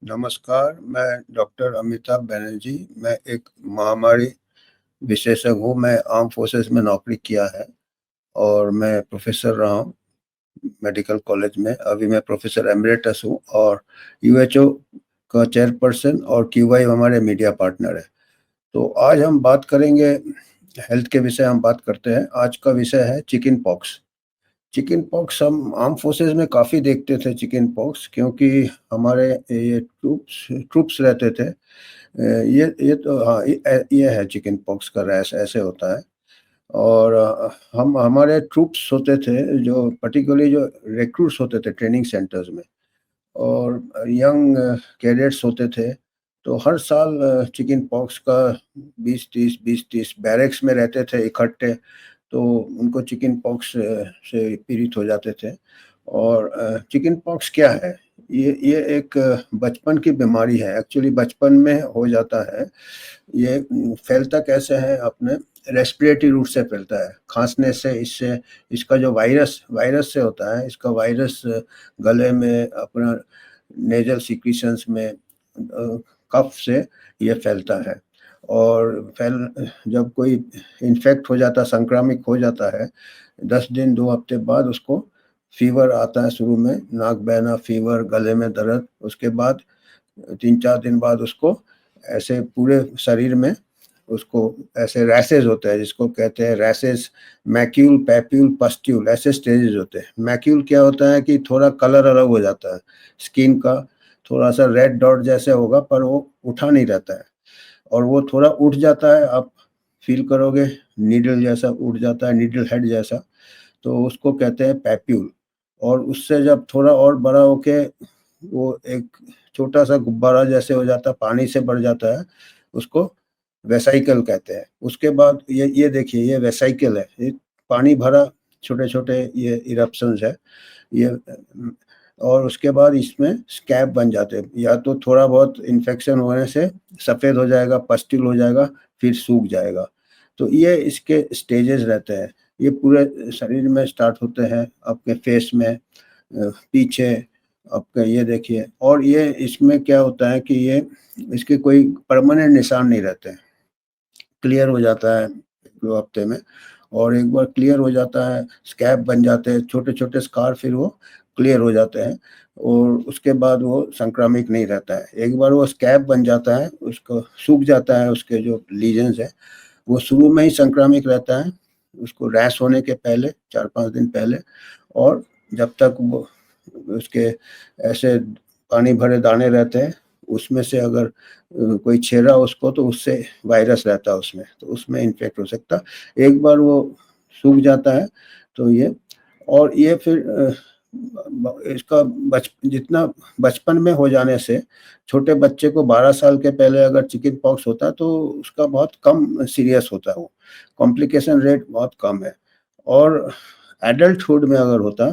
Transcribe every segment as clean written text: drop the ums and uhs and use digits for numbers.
नमस्कार, मैं डॉक्टर अमिताभ बनर्जी। मैं एक महामारी विशेषज्ञ हूँ। मैं आर्म फोर्सेस में नौकरी किया है और मैं प्रोफ़ेसर रहा हूँ मेडिकल कॉलेज में। अभी मैं प्रोफ़ेसर एमेरिटस हूँ और यूएचओ का चेयरपर्सन और क्यूआई हमारे मीडिया पार्टनर है। तो आज हम बात करेंगे हेल्थ के विषय हम बात करते हैं। आज का विषय है चिकन पॉक्स। चिकन पॉक्स हम आर्म फोर्सेस में काफ़ी देखते थे चिकन पॉक्स, क्योंकि हमारे ये ट्रूप्स ट्रूप्स रहते थे। ये तो हाँ, ये है चिकन पॉक्स का रैश ऐसे होता है। और हम हमारे ट्रूप्स होते थे जो पर्टिकुलरली जो रिक्रूट्स होते थे ट्रेनिंग सेंटर्स में, और यंग कैडेट्स होते थे। तो हर साल चिकन पॉक्स का 20-30 बैरक्स में रहते थे इकट्ठे, तो उनको चिकन पॉक्स से पीड़ित हो जाते थे। और चिकन पॉक्स क्या है? ये एक बचपन की बीमारी है। एक्चुअली बचपन में हो जाता है। ये फैलता कैसे है? अपने रेस्पिरेटरी रूट से फैलता है, खाँसने से। इससे इसका जो वायरस वायरस से होता है। इसका वायरस गले में, अपना नेज़ल सिक्रीशंस में, कफ से ये फैलता है। और जब कोई इन्फेक्ट हो जाता है, संक्रामित हो जाता है, 10 दिन 2 हफ्ते बाद उसको फ़ीवर आता है। शुरू में नाक बहना, फ़ीवर, गले में दर्द। उसके बाद 3-4 दिन बाद उसको ऐसे पूरे शरीर में उसको ऐसे रैशेज़ होते हैं, जिसको कहते हैं रैशेज़। मैक्यूल, पैप्यूल, पस्ट्यूल, ऐसे स्टेजेज़ होते हैं। मैक्यूल क्या होता है कि थोड़ा कलर अलग हो जाता है स्किन का, थोड़ा-सा रेड डॉट जैसे होगा, पर वो उठा नहीं रहता है। और वो थोड़ा उठ जाता है, आप फ़ील करोगे नीडल जैसा उठ जाता है, नीडल हेड जैसा, तो उसको कहते हैं पैप्यूल। और उससे जब थोड़ा और बड़ा होके वो एक छोटा-सा गुब्बारा जैसे हो जाता है, पानी से भर जाता है, उसको वेसिकल कहते हैं। उसके बाद ये देखिए, ये वेसिकल है, ये पानी भरा छोटे-छोटे ये इरप्शंस है। ये और उसके बाद इसमें स्कैब बन जाते हैं। या तो थोड़ा बहुत इन्फेक्शन होने से सफ़ेद हो जाएगा, पस्ट्यूल हो जाएगा, फिर सूख जाएगा। तो ये इसके स्टेजेस रहते हैं। ये पूरे शरीर में स्टार्ट होते हैं, आपके फेस में, पीछे आपका ये देखिए। और ये इसमें क्या होता है कि ये इसके कोई परमानेंट निशान नहीं रहते हैं। क्लियर हो जाता है 2 हफ्ते में, और एक बार क्लियर हो जाता है, स्कैब बन जाते हैं, छोटे-छोटे स्कार, फिर वो क्लियर हो जाते हैं और उसके बाद वो संक्रामिक नहीं रहता है। एक बार वो स्कैब बन जाता है, उसको सूख जाता है, उसके जो लीजन्स हैं, वो शुरू में ही संक्रामिक रहता है, उसको रैश होने के पहले 4-5 दिन पहले। और जब तक वो उसके ऐसे पानी भरे दाने रहते हैं, उसमें से अगर कोई छेड़ा उसको, तो उससे वायरस रहता है उसमें, तो उसमें इन्फेक्ट हो सकता है। एक बार वो सूख जाता है तो ये, और ये फिर इसका जितना बचपन में हो जाने से, छोटे बच्चे को 12 साल के पहले अगर चिकन पॉक्स होता है तो उसका बहुत कम सीरियस होता है वो, कॉम्प्लिकेशन रेट बहुत कम है। और एडल्टहुड में अगर होता,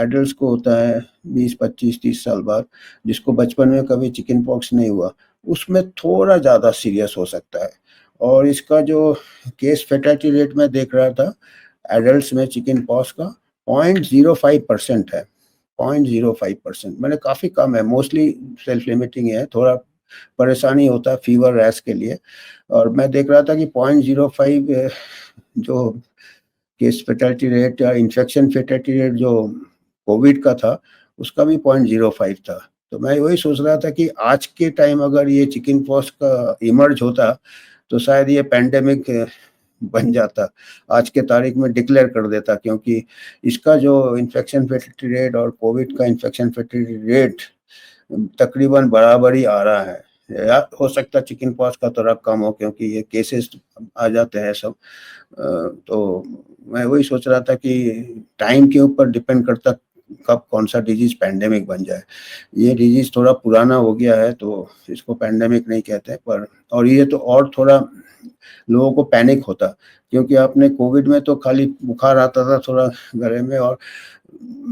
एडल्ट्स को होता है 20, 25, 30 साल बाद, जिसको बचपन में कभी चिकन पॉक्स नहीं हुआ, उसमें थोड़ा ज़्यादा सीरियस हो सकता है। और इसका जो केस फैटेलिटी रेट मैं देख रहा था एडल्ट्स में चिकन पॉक्स का, 0.05% है। 0.05%, मैंने काफ़ी कम है। मोस्टली सेल्फ लिमिटिंग है, थोड़ा परेशानी होता है फीवर, रैश के लिए। और मैं देख रहा था कि 0.05 जो केस फैटेलिटी रेट या इन्फेक्शन फैटेलिटी रेट जो कोविड का था, उसका भी 0.05 था। तो मैं वही सोच रहा था कि आज के टाइम अगर ये चिकन पॉक्स का इमर्ज होता, तो शायद ये पैंडेमिक बन जाता, आज के तारीख में डिक्लेयर कर देता, क्योंकि इसका जो इन्फेक्शन फैटेलिटी रेट और कोविड का इन्फेक्शन फैटेलिटी रेट तकरीबन बराबर ही आ रहा है। या हो सकता है चिकन पॉक्स का थोड़ा कम हो, क्योंकि ये केसेस आ जाते हैं सब। तो मैं वही सोच रहा था कि टाइम के ऊपर डिपेंड करता कब कौन-सा डिजीज़ पैंडेमिक बन जाए। ये डिजीज़ थोड़ा पुराना हो गया है, तो इसको पैंडेमिक नहीं कहते, पर और ये तो और थोड़ा लोगों को पैनिक होता, क्योंकि आपने कोविड में तो खाली बुखार आता था थोड़ा गले में, और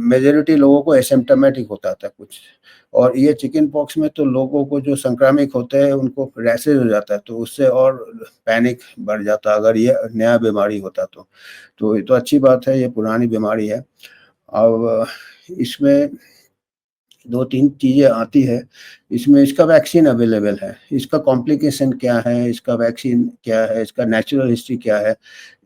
मेजॉरिटी लोगों को एसिम्प्टोमेटिक होता था कुछ। और ये चिकन पॉक्स में तो लोगों को जो संक्रामिक होते हैं उनको रैशेज़ हो जाता है, तो उससे और पैनिक बढ़ जाता अगर ये नया बीमारी होता तो। तो ये तो अच्छी बात है, ये पुरानी बीमारी है। अब इसमें 2-3 चीज़ें आती है, इसमें इसका वैक्सीन अवेलेबल है, इसका कॉम्प्लिकेशन क्या है, इसका वैक्सीन क्या है, इसका नेचुरल हिस्ट्री क्या है।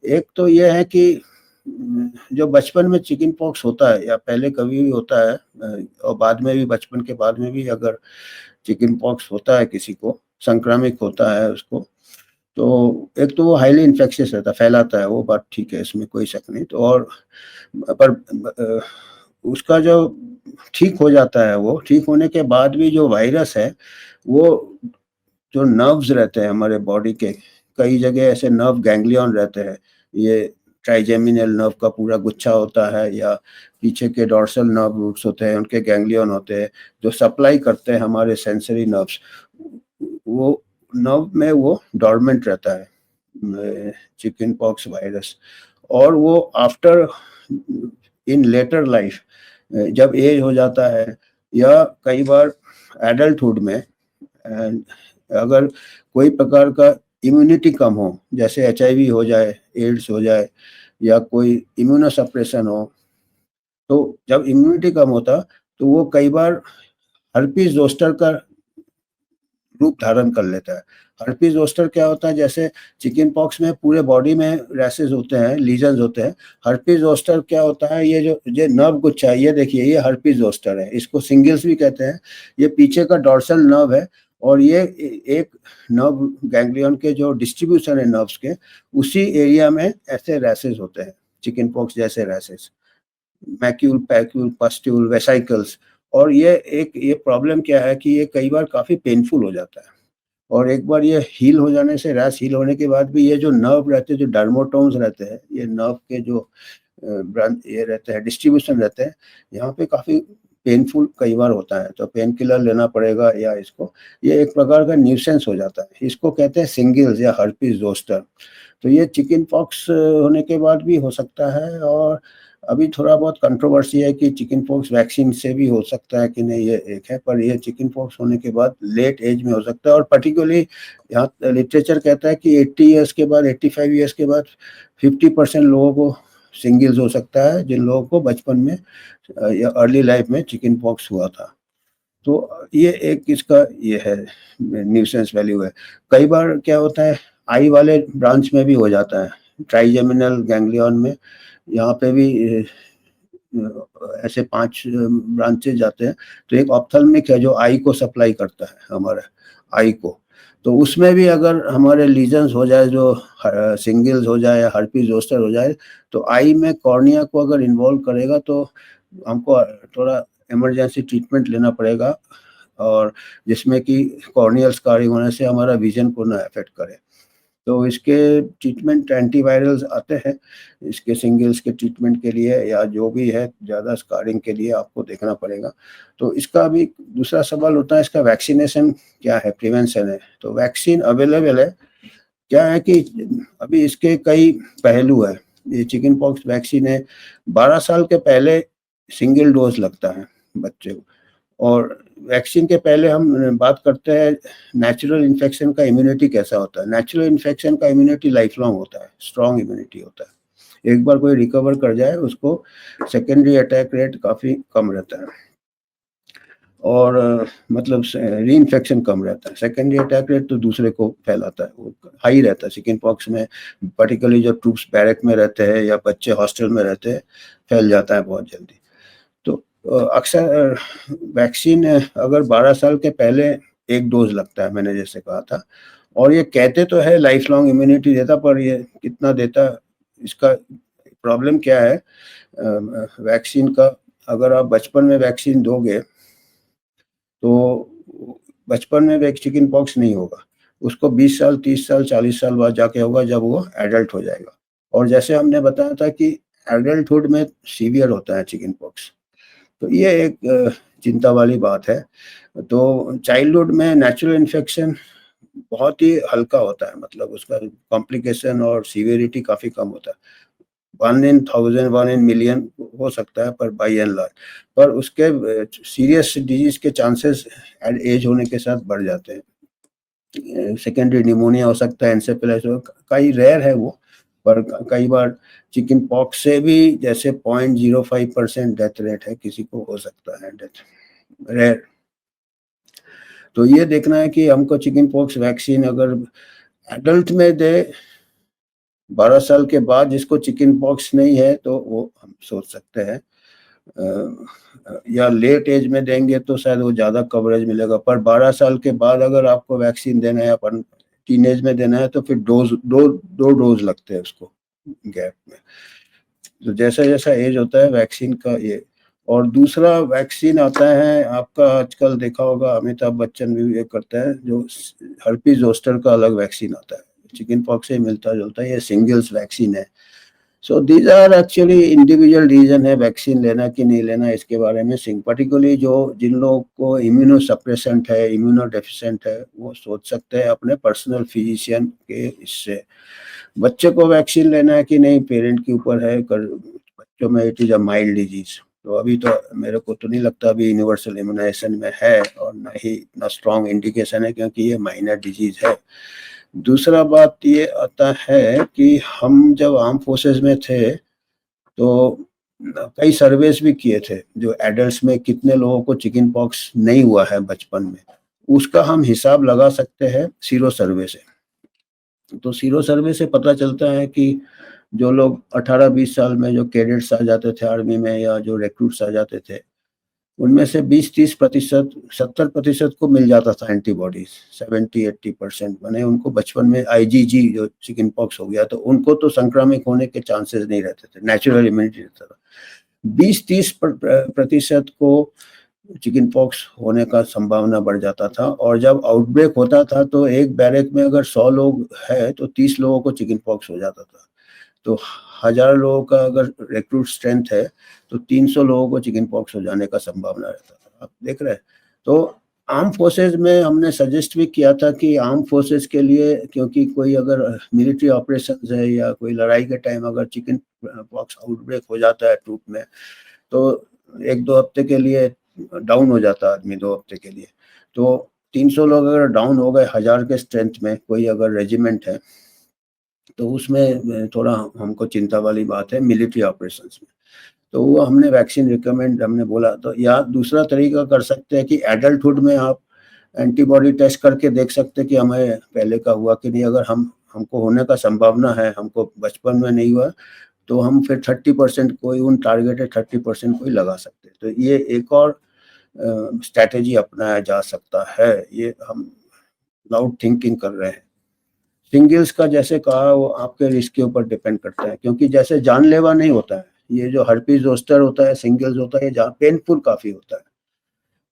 एक तो ये है कि जो बचपन में चिकन पॉक्स होता है या पहले कभी भी होता है और बाद में भी बचपन के बाद में भी अगर चिकन पॉक्स होता है किसी को, संक्रामिक होता है उसको, तो एक तो वो हाइली इन्फेक्शियस रहता है, फैलाता है, वो बात ठीक है, इसमें कोई शक नहीं। तो और पर उसका जो ठीक हो जाता है वो, ठीक होने के बाद भी जो वायरस है, वो जो नर्व्स रहते हैं हमारे बॉडी के, कई जगह ऐसे नर्व गैंग्लियन रहते हैं, ये ट्राइजेमिनल नर्व का पूरा गुच्छा होता है या पीछे के डोर्सल नर्व रूट्स होते हैं, उनके गैंग्लियन होते हैं, जो सप्लाई करते हैं हमारे सेंसरी नर्व्स, वो नर्व में वो डॉर्मेंट रहता है चिकन पॉक्स वायरस। और वो आफ्टर इन लेटर लाइफ जब एज हो जाता है या कई बार एडल्टहुड में अगर कोई प्रकार का इम्यूनिटी कम हो, जैसे एचआईवी हो जाए, एड्स हो जाए या कोई इम्यूनोसप्रेशन हो, तो जब इम्यूनिटी कम होता तो वो कई बार हर्पीज जोस्टर का रूप धारण कर लेता है। हर्पीज जोस्टर क्या होता है, जैसे चिकन पॉक्स में पूरे बॉडी में रैशेज होते हैं, लीजन्स होते हैं। हर्पीज जोस्टर क्या होता है, ये नर्व गुच्छा है, ये देखिए ये हर्पीज जोस्टर है, इसको सिंगल्स भी कहते हैं। ये पीछे का डॉर्सल नर्व है और ये एक नर्व गैंग्लियन के जो डिस्ट्रीब्यूशन है नर्व्स के, उसी एरिया में ऐसे रैशेज होते हैं, चिकन पॉक्स जैसे रैशेज, मैक्यूल, पैक्यूल, पस्ट्यूल, वेसाइकल्स। और ये प्रॉब्लम क्या है कि ये कई बार काफ़ी पेनफुल हो जाता है और एक बार ये हील हो जाने से, रैश हील होने के बाद भी ये जो नर्व रहते हैं, जो डर्मोटोन्स रहते हैं, ये नर्व के जो ब्रांच ये रहते हैं, डिस्ट्रीब्यूशन रहते हैं, यहाँ पे काफ़ी पेनफुल कई बार होता है, तो पेन किलर लेना पड़ेगा या इसको, ये एक प्रकार का न्यूसेंस हो जाता है। इसको कहते हैं सिंगल्स या हर्पीज जोस्टर। तो ये चिकन पॉक्स होने के बाद भी हो सकता है और अभी थोड़ा बहुत कंट्रोवर्सी है कि चिकन पॉक्स वैक्सीन से भी हो सकता है कि नहीं, ये एक है, पर ये चिकन पॉक्स होने के बाद लेट एज में हो सकता है और पर्टिकुलरली यहाँ लिटरेचर कहता है कि 80 ईयर्स के बाद, 85 ईयर्स के बाद 50% लोगों को सिंगल्स हो सकता है, जिन लोगों को बचपन में या अर्ली लाइफ में चिकन पॉक्स हुआ था। तो ये एक इसका ये है, न्यूसेंस वैल्यू है। कई बार क्या होता है, आई वाले ब्रांच में भी हो जाता है, ट्राइजेमिनल गैंग्लियन में, यहाँ पे भी ऐसे 5 ब्रांचेस जाते हैं। तो एक ऑप्थेल्मिक है जो आई को सप्लाई करता है, हमारे आई को, तो उसमें भी अगर हमारे लीजन्स हो जाए, जो सिंगल्स हो जाए या हर्पीज जोस्टर हो जाए, तो आई में कॉर्निया को अगर इन्वॉल्व करेगा तो हमको थोड़ा इमरजेंसी ट्रीटमेंट लेना पड़ेगा, और जिसमें कि कॉर्नियल स्कारिंग होने से हमारा विजन को ना अफेक्ट करे। तो इसके ट्रीटमेंट एंटीवायरल्स आते हैं, इसके सिंगल्स के ट्रीटमेंट के लिए या जो भी है ज़्यादा स्कारिंग के लिए आपको देखना पड़ेगा। तो इसका अभी दूसरा सवाल होता है, इसका वैक्सीनेशन क्या है, प्रिवेंशन है। तो वैक्सीन अवेलेबल है। क्या है कि अभी इसके कई पहलू है। ये चिकन पॉक्स वैक्सीन है, 12 साल के पहले सिंगल डोज लगता है बच्चे को। और वैक्सीन के पहले हम बात करते हैं नेचुरल इन्फेक्शन का इम्यूनिटी कैसा होता है। नेचुरल इन्फेक्शन का इम्यूनिटी लाइफ लॉन्ग होता है, स्ट्रॉन्ग इम्यूनिटी होता है। एक बार कोई रिकवर कर जाए, उसको सेकेंडरी अटैक रेट काफ़ी कम रहता है और मतलब री इन्फेक्शन कम रहता है। सेकेंडरी अटैक रेट तो दूसरे को फैलाता है, वो हाई रहता है चिकन पॉक्स में, पर्टिकुलरली जो ट्रूप्स बैरक में रहते हैं या बच्चे हॉस्टल में रहते हैं, फैल जाता है बहुत जल्दी। तो अक्सर वैक्सीन अगर 12 साल के पहले एक डोज लगता है, मैंने जैसे कहा था, और ये कहते तो है लाइफ लॉन्ग इम्यूनिटी देता, पर ये कितना देता, इसका प्रॉब्लम क्या है वैक्सीन का, अगर आप बचपन में वैक्सीन दोगे तो बचपन में चिकन पॉक्स नहीं होगा, उसको 20 साल, 30 साल, 40 साल बाद जाके होगा, जब वो एडल्ट हो जाएगा। और जैसे हमने बताया था कि एडल्टहुड में सीवियर होता है चिकन पॉक्स, तो ये एक चिंता वाली बात है। तो चाइल्डहुड में नेचुरल इन्फेक्शन बहुत ही हल्का होता है, मतलब उसका कॉम्प्लिकेशन और सीवियरिटी काफ़ी कम होता है। 1 इन 1000, 1 इन मिलियन हो सकता है, पर बाय एंड लार्ज, पर उसके सीरियस डिजीज़ के चांसेस एज होने के साथ बढ़ जाते हैं। सेकेंडरी निमोनिया हो सकता है, एन्सेफेलाइटिस, कई रेयर है वो, पर कई बार चिकन पॉक्स से भी जैसे 0.05% डेथ रेट है, किसी को हो सकता है डेथ। रेयर। तो ये देखना है कि हमको चिकन पॉक्स वैक्सीन अगर एडल्ट में दे 12 साल के बाद, जिसको चिकन पॉक्स नहीं है तो वो हम सोच सकते हैं, या लेट एज में देंगे तो शायद वो ज़्यादा कवरेज मिलेगा। पर 12 साल के बाद अगर आपको वैक्सीन देना है, अपन टीनेज में देना है, तो फिर दो डोज लगते हैं उसको गैप में। तो जैसा जैसा एज होता है वैक्सीन का ये। और दूसरा वैक्सीन आता है आपका, आजकल देखा होगा अमिताभ बच्चन भी ये करते हैं, जो हर्पीज जोस्टर का अलग वैक्सीन आता है, चिकन पॉक्स से मिलता जुलता है, ये सिंगल्स वैक्सीन है। So these are actually individual reason है वैक्सीन लेना कि नहीं लेना इसके बारे में। पर्टिकुलरली जो जिन लोगों को इम्यूनो सप्रेसेंट है, इम्यूनो डेफिशिएंट है, वो सोच सकते हैं अपने पर्सनल फिजिशियन के इससे। बच्चे को वैक्सीन लेना है कि नहीं पेरेंट के ऊपर है। बच्चों में it is a mild disease, तो अभी तो मेरे को तो नहीं लगता अभी यूनिवर्सल इम्यूनाइजेशन में है, और न ही इतना स्ट्रॉन्ग इंडिकेशन है, क्योंकि ये माइनर डिजीज है। दूसरा बात ये आता है कि हम जब आर्म फोर्सेस में थे तो कई सर्वेस भी किए थे, जो एडल्ट्स में कितने लोगों को चिकन पॉक्स नहीं हुआ है बचपन में, उसका हम हिसाब लगा सकते हैं सीरो सर्वे से। तो सीरो सर्वे से पता चलता है कि जो लोग 18-20 साल में जो कैडेट्स आ जाते थे आर्मी में, या जो रिक्रूट्स आ जाते थे, उनमें से 20-30%, 70% को मिल जाता था एंटीबॉडीज। 70-80% माने उनको बचपन में आईजीजी जो चिकन पॉक्स हो गया तो उनको तो संक्रामित होने के चांसेस नहीं रहते थे, नेचुरल इम्यूनिटी रहता था। 20-30% को चिकन पॉक्स होने का संभावना बढ़ जाता था, और जब आउटब्रेक होता था तो एक बैरक में अगर 100 लोग है तो 30 लोगों को चिकन पॉक्स हो जाता था। तो 1000 लोगों का अगर रिक्रूट स्ट्रेंथ है तो 300 लोगों को चिकन पॉक्स हो जाने का संभावना रहता था। आप देख रहे हैं। तो आर्म फोर्सेज में हमने सजेस्ट भी किया था कि आर्म फोर्सेज के लिए, क्योंकि कोई अगर मिलिट्री ऑपरेशन है या कोई लड़ाई के टाइम अगर चिकन पॉक्स आउटब्रेक हो जाता है ट्रूप में, तो 1-2 हफ्ते के लिए डाउन हो जाता आदमी, 2 हफ्ते के लिए। तो 300 लोग अगर डाउन हो गए 1000 के स्ट्रेंथ में, कोई अगर रेजिमेंट है, तो उसमें थोड़ा हमको चिंता वाली बात है मिलिट्री ऑपरेशंस में। तो वो हमने वैक्सीन रिकमेंड हमने बोला। तो या दूसरा तरीका कर सकते हैं कि एडल्टहुड में आप एंटीबॉडी टेस्ट करके देख सकते हैं कि हमें पहले का हुआ कि नहीं। अगर हमको होने का संभावना है, हमको बचपन में नहीं हुआ, तो हम फिर 30% कोई उन टारगेटेड 30% कोई लगा सकते हैं। तो ये एक और स्ट्रैटेजी अपनाया जा सकता है। ये हम लाउड थिंकिंग कर रहे हैं। सिंगल्स का जैसे कहा वो आपके रिस्क के ऊपर डिपेंड करता है, क्योंकि जैसे जानलेवा नहीं होता है। ये जो हर्पीज जोस्टर होता है, सिंगल्स होता है, जहाँ पेनफुल काफ़ी होता है,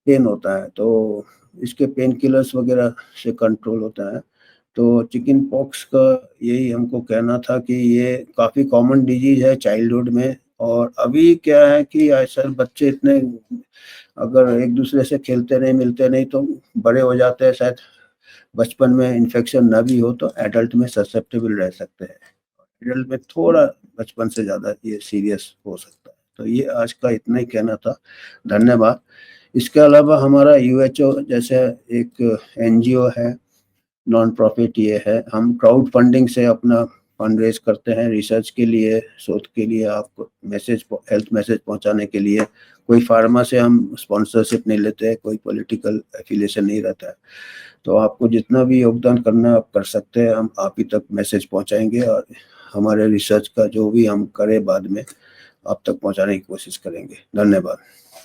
पेन होता है, तो इसके पेन किलर्स वगैरह से कंट्रोल होता है। तो चिकन पॉक्स का यही हमको कहना था कि ये काफ़ी कॉमन डिजीज़ है चाइल्डहुड में। और अभी क्या है कि ऐसा बच्चे इतने अगर एक दूसरे से खेलते नहीं, मिलते नहीं, तो बड़े हो जाते हैं, शायद बचपन में इन्फेक्शन ना भी हो तो एडल्ट में ससेप्टेबल रह सकते हैं। एडल्ट में थोड़ा बचपन से ज़्यादा ये सीरियस हो सकता है। तो ये आज का इतना ही कहना था। धन्यवाद। इसके अलावा हमारा यूएचओ जैसे एक एनजीओ है, नॉन प्रॉफिट ये है। हम क्राउड फंडिंग से अपना फंड रेज करते हैं रिसर्च के लिए, शोध के लिए, आपको मैसेज, हेल्थ मैसेज पहुंचाने के लिए। कोई फार्मा से हम स्पॉन्सरशिप नहीं लेते हैं, कोई पॉलिटिकल एफिलिएशन नहीं रहता है। तो आपको जितना भी योगदान करना आप कर सकते हैं, हम आप ही तक मैसेज पहुंचाएंगे, और हमारे रिसर्च का जो भी हम करें बाद में आप तक पहुंचाने की कोशिश करेंगे। धन्यवाद।